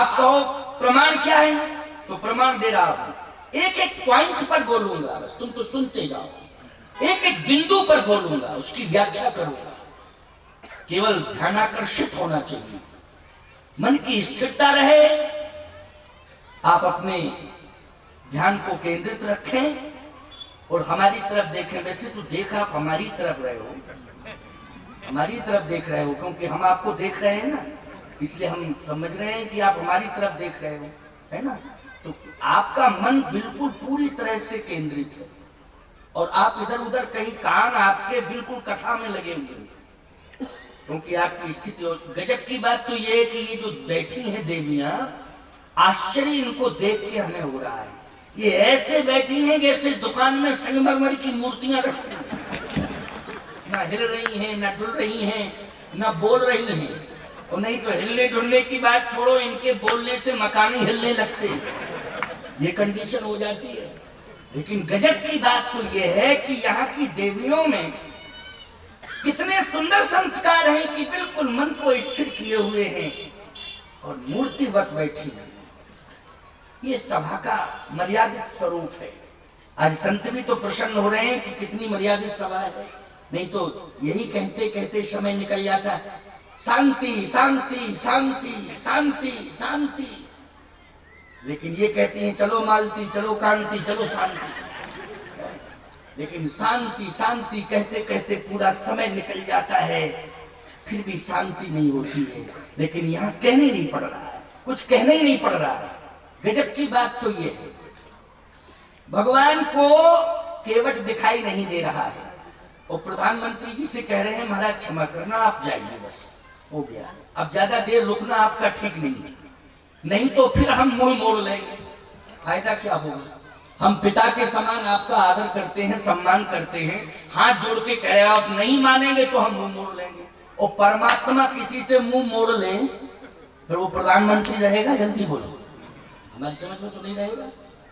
आप कहो प्रमाण क्या है, तो प्रमाण दे रहा हूं, एक एक पॉइंट पर बोलूंगा, बस तुम तो सुनते जाओ, एक एक बिंदु पर बोलूंगा, उसकी व्याख्या करूंगा। केवल ध्यानाकर्षित होना चाहिए, मन की स्थिरता रहे, आप अपने ध्यान को केंद्रित रखें और हमारी तरफ देखें। वैसे तो देख आप हमारी तरफ रहे हो, हमारी तरफ देख रहे हो, क्योंकि हम आपको देख रहे हैं ना, इसलिए हम समझ रहे हैं कि आप हमारी तरफ देख रहे हो, है ना। तो आपका मन बिल्कुल पूरी तरह से केंद्रित है और आप इधर उधर कहीं कान आपके बिल्कुल कथा में लगे हुए हैं, क्योंकि आपकी स्थिति। और गजब की बात तो ये है कि ये जो बैठी हैं देवियां, आश्चर्य इनको देख के हमें हो रहा है, ये ऐसे बैठी हैं जैसे दुकान में संगमरमर की मूर्तियां रखी हैं, ना हिल रही हैं, ना डुल रही हैं, ना बोल रही हैं। और नहीं तो हिलने डुलने की बात छोड़ो, इनके बोलने से मकान ही हिलने लगते हैं, ये कंडीशन हो जाती है। लेकिन गजब की बात तो ये है कि यहाँ की देवियों में कितने सुंदर संस्कार हैं कि बिल्कुल मन को स्थिर किए हुए हैं और मूर्तिवत बैठी है। ये सभा का मर्यादित स्वरूप है। आज संत भी तो प्रसन्न हो रहे हैं कि कितनी मर्यादित सभा है, नहीं तो यही कहते कहते समय निकल जाता है, शांति शांति शांति शांति शांति। लेकिन ये कहती हैं चलो मालती, चलो कांति, चलो शांति। लेकिन शांति शांति कहते कहते पूरा समय निकल जाता है, फिर भी शांति नहीं होती है। लेकिन यहाँ कहने नहीं पड़ रहा है, कुछ कहने ही नहीं पड़ रहा है। गजब की बात तो ये है, भगवान को केवट दिखाई नहीं दे रहा है और प्रधानमंत्री जी से कह रहे हैं महाराज क्षमा करना, आप जाइए, बस हो गया, अब ज्यादा देर रुकना आपका ठीक नहीं है, नहीं तो फिर हम मुंह मोड़ लेंगे। फायदा क्या होगा? हम पिता के समान आपका आदर करते हैं, सम्मान करते हैं, हाथ जोड़ के कह रहे हैं, आप नहीं मानेंगे तो हम मुंह मोड़ लेंगे। और परमात्मा किसी से मुंह मोड़ ले फिर वो प्रधानमंत्री रहेगा? जल्दी बोलो, हमारी समझ में तो नहीं रहेगा,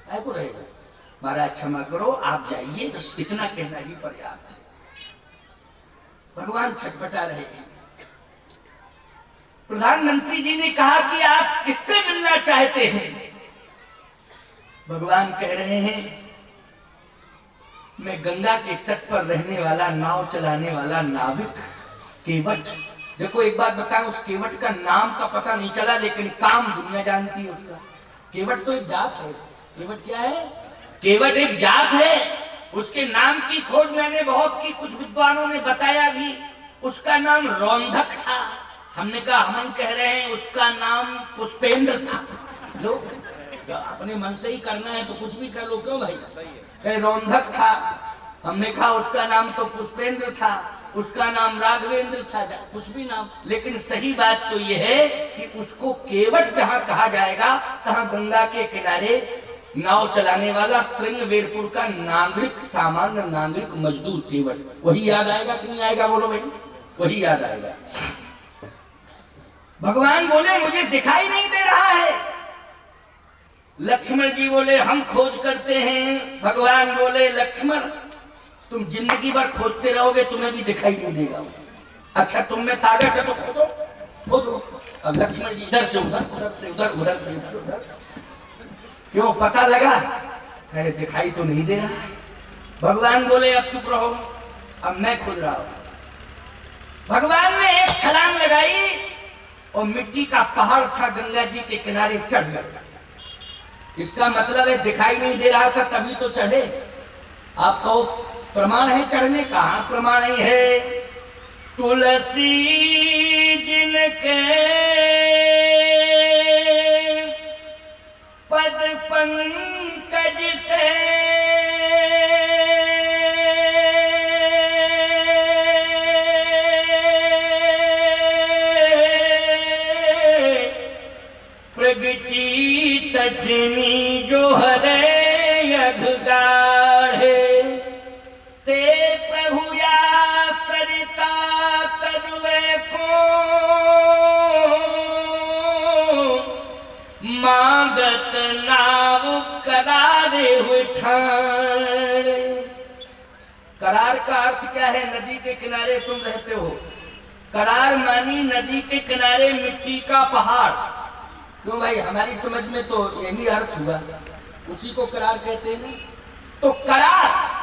क्या को रहेगा? महाराज क्षमा करो, आप जाइए, बस इतना कहना ही पर्याप्त है। भगवान छटपटा रहे हैं। प्रधानमंत्री जी ने कहा कि आप किससे मिलना चाहते हैं? भगवान कह रहे हैं मैं गंगा के तट पर रहने वाला, नाव चलाने वाला नाविक केवट। देखो एक बात बताऊं, उस केवट का नाम का पता नहीं चला, लेकिन काम दुनिया जानती है उसका। केवट तो एक जात है। केवट क्या है? केवट एक जात है। उसके नाम की खोज मैंने बहुत की, कुछ विद्वानों ने बताया भी, उसका नाम रौंधक था। हमने कहा हम ही कह रहे हैं, उसका नाम पुष्पेंद्र था। लो, अपने मन से ही करना है तो कुछ भी कर लो, क्यों भाई? रौंधक था, हमने कहा उसका नाम तो पुष्पेंद्र था, उसका नाम राघवेंद्र था, कुछ भी नाम। लेकिन सही बात तो यह है कि उसको केवट जहां कहा जाएगा, तहां गंगा के किनारे नाव चलाने वाला श्रृंगवेरपुर का नागरिक, सामान्य नागरिक मजदूर केवट, वही याद आएगा कि नहीं आएगा? बोलो भाई, वही याद आएगा। भगवान बोले मुझे दिखाई नहीं दे रहा है। लक्ष्मण जी बोले हम खोज करते हैं। भगवान बोले लक्ष्मण तुम जिंदगी भर खोजते रहोगे, तुम्हें भी दिखाई नहीं देगा। अच्छा तुम में ताकत है तो खोदो, खोदो। अब लक्ष्मण जी इधर से उधर, उधर से उधर, उधर से इधर, उधर। क्यों? पता लगा, अरे दिखाई तो नहीं दे रहा है। भगवान बोले अब चुप रहो, अब मैं खोज रहा हूं। भगवान ने एक छलांग लगाई और मिट्टी का पहाड़ था गंगा जी के किनारे चढ़ गया। इसका मतलब है दिखाई नहीं दे रहा था तभी तो चढ़े। आप कहो प्रमाण है चढ़ने का? प्रमाण ही है। तुलसी जिनके पद पंकज ते प्रगति तजनी जो हरे यघगाढ़े ते प्रभु या सरिता तरुवे को मांगत नाव करारे हुए ठाणे। करार का अर्थ क्या है? नदी के किनारे तुम रहते हो। करार मानी नदी के किनारे मिट्टी का पहाड़, क्यों भाई, हमारी समझ में तो यही अर्थ हुआ, उसी को करार कहते हैं ना। तो करार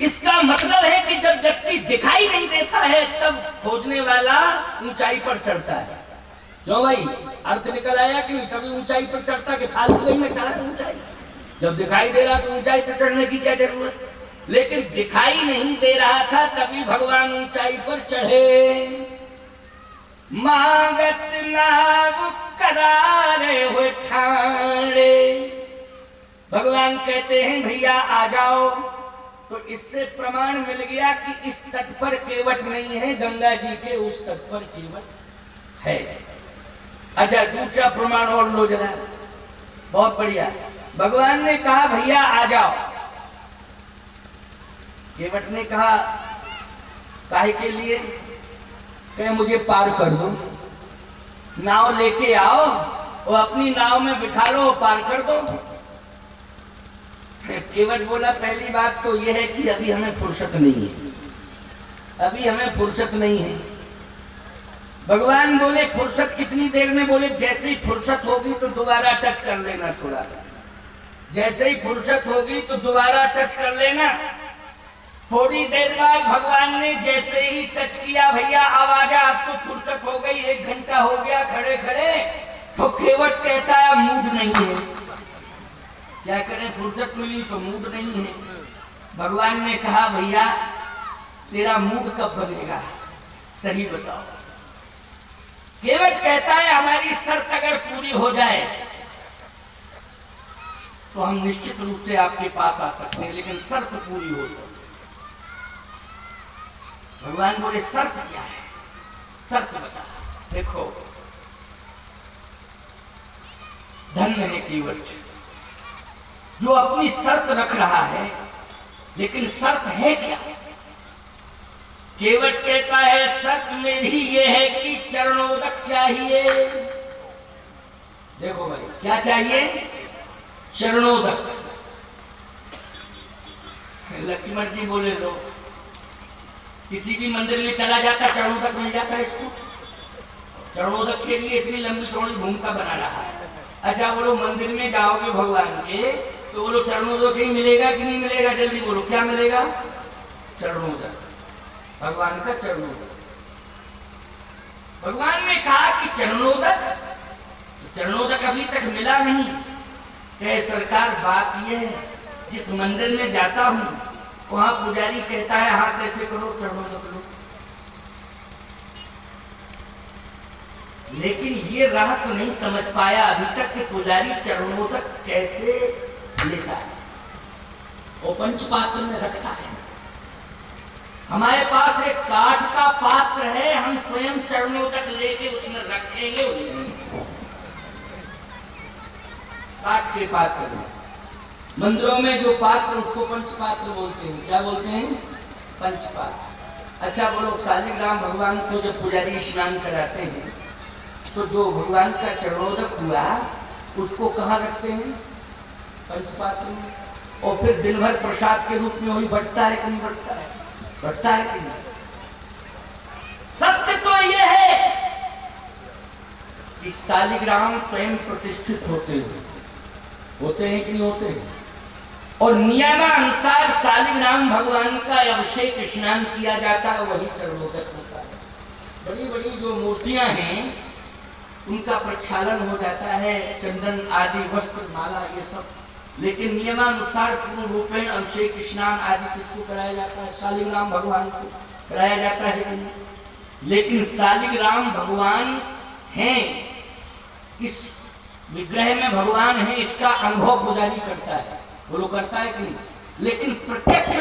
इसका मतलब है कि जब व्यक्ति दिखाई नहीं देता है तब खोजने वाला ऊंचाई पर चढ़ता है। क्यों भाई, अर्थ निकल आया कि कभी ऊंचाई पर चढ़ता कि फालतू गई में चढ़ा ऊंचाई, जब दिखाई दे रहा तो ऊंचाई पर चढ़ने की क्या जरूरत। लेकिन दिखाई नहीं दे रहा था तभी भगवान ऊंचाई पर चढ़े। मांगत नाव करारे हुए ठाणे, भगवान कहते हैं भैया आ जाओ। तो इससे प्रमाण मिल गया कि इस तट पर केवट नहीं है, गंगा जी के उस तट पर केवट है। अच्छा, दूसरा प्रमाण और लो जरा, बहुत बढ़िया। भगवान ने कहा भैया आ जाओ, केवट ने कहा काहे के लिए, कहे मुझे पार कर दो, नाव लेके आओ और अपनी नाव में बिठा लो, पार कर दो। केवट बोला पहली बात तो यह है कि अभी हमें फुर्सत नहीं है, अभी हमें फुर्सत नहीं है। भगवान बोले फुर्सत कितनी देर में, बोले जैसे ही फुर्सत होगी तो दोबारा टच कर लेना थोड़ा सा, जैसे ही फुर्सत होगी तो दोबारा टच कर लेना। थोड़ी देर बाद भगवान ने जैसे ही टच किया, भैया आवाज अब तो फुर्सत हो गई, 1 घंटा हो गया खड़े खड़े। तो केवट कहता है मूड नहीं है, क्या करें, फुर्सत मिली तो मूड नहीं है। भगवान ने कहा भैया तेरा मूड कब बनेगा, सही बताओ। केवट कहता है हमारी शर्त अगर पूरी हो जाए तो हम निश्चित रूप से आपके पास आ सकते हैं, लेकिन शर्त पूरी हो तो। भगवान बोले शर्त क्या है, शर्त बता। देखो धन्य है केवट जो अपनी शर्त रख रहा है, लेकिन शर्त है क्या। केवट कहता है शर्त मेरी ये है कि चरणोदक चाहिए। देखो भाई क्या चाहिए, चरणोदक। लक्ष्मण जी बोले लो, किसी भी मंदिर में चला जाता चरणोदक मिल जाता है इसको, चरणोदक के लिए इतनी लंबी चौड़ी भूमिका बना रहा है। अच्छा बोलो मंदिर में जाओगे भगवान के तो बोलो चरणोदक ही मिलेगा कि नहीं मिलेगा, जल्दी बोलो क्या मिलेगा, चरणोदक, भगवान का चरणोदक। भगवान ने कहा कि चरणोदक, तो चरणोदक अभी तक मिला नहीं। कहे सरकार बात यह है जिस मंदिर में जाता हूं वहां पुजारी कहता है हाथ ऐसे करो चरणोदक लो, लेकिन ये रहस्य नहीं समझ पाया अभी तक कि पुजारी चरणोदक कैसे लेता है, वो पंचपात्र में रखता है। हमारे पास एक काठ का पात्र है, हम स्वयं चरणोदक लेके उसमें रखेंगे, काठ के पात्र में। मंदिरों में जो पात्र उसको पंचपात्र बोलते हैं, क्या बोलते हैं, पंचपात्र। अच्छा बोलो शालिग्राम भगवान को जब पुजारी स्नान कराते हैं तो जो भगवान का चरणोदक हुआ उसको कहाँ रखते हैं, पंचपात्र में। और फिर दिन भर प्रसाद के रूप में वही बटता है कि नहीं बटता है, बटता है कि नहीं। सत्य तो यह है कि शालिग्राम स्वयं प्रतिष्ठित होते हैं कि नहीं होते हैं, और नियमानुसार शालिग्राम भगवान का अभिषेक स्नान किया जाता है, वही चरणोदक होता है। बड़ी बड़ी जो मूर्तियां हैं उनका प्रक्षालन हो जाता है, चंदन आदि वस्त्र माला ये सब, लेकिन नियमानुसार पूर्ण रूपेण अभिषेक स्नान आदि किसको कराया जाता है, शालिग्राम भगवान को कराया जाता है। लेकिन शालिग्राम भगवान हैं, इस विग्रह में भगवान है, इसका अनुभव पुजारी करता है, बोलो करता है कि नहीं। लेकिन प्रत्यक्ष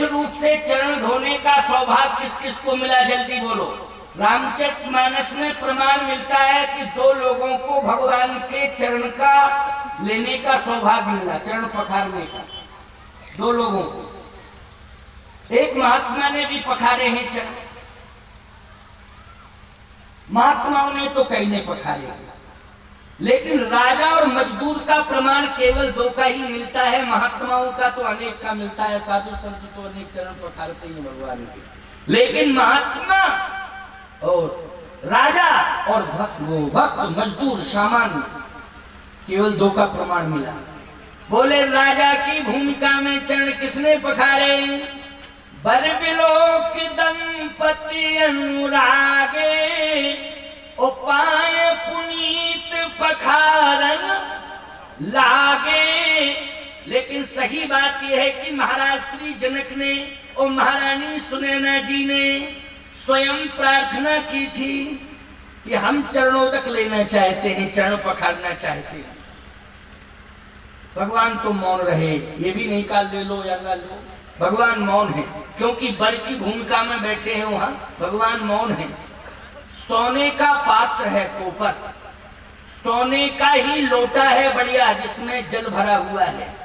रूप से चरण धोने का सौभाग्य किस किस को मिला, जल्दी बोलो। रामचरितमानस में प्रमाण मिलता है कि 2 लोगों को भगवान के चरण का लेने का सौभाग्य मिला, चरण पखारने का, 2 लोगों को। एक महात्मा ने भी पखारे हैं चरण, महात्माओं ने तो कई ने पखारे, लेकिन राजा और मजदूर का प्रमाण केवल 2 का ही मिलता है, महात्माओं का तो अनेक का मिलता है। साधु संत तो अनेक चरण पखारते हैं भगवान के, लेकिन महात्मा और राजा और भक्त मजदूर सामान्य, केवल 2 का प्रमाण मिला। बोले राजा की भूमिका में चरण किसने पखारे? बर बिलोक दंपति अनुरागे, ओ पाए पुनीत पखारन लागे। लेकिन सही बात यह है कि महाराज श्री जनक ने और महारानी सुनैना जी ने स्वयं प्रार्थना की थी कि हम चरणोदक लेना चाहते हैं, चरण पखारना चाहते हैं। भगवान तो मौन रहे, ये भी नहीं कहा ले लो या ना लो, भगवान मौन है, क्योंकि बर की भूमिका में बैठे हैं वहां, भगवान मौन है। सोने का पात्र है कोपर, सोने का ही लोटा है बढ़िया, जिसमें जल भरा हुआ है।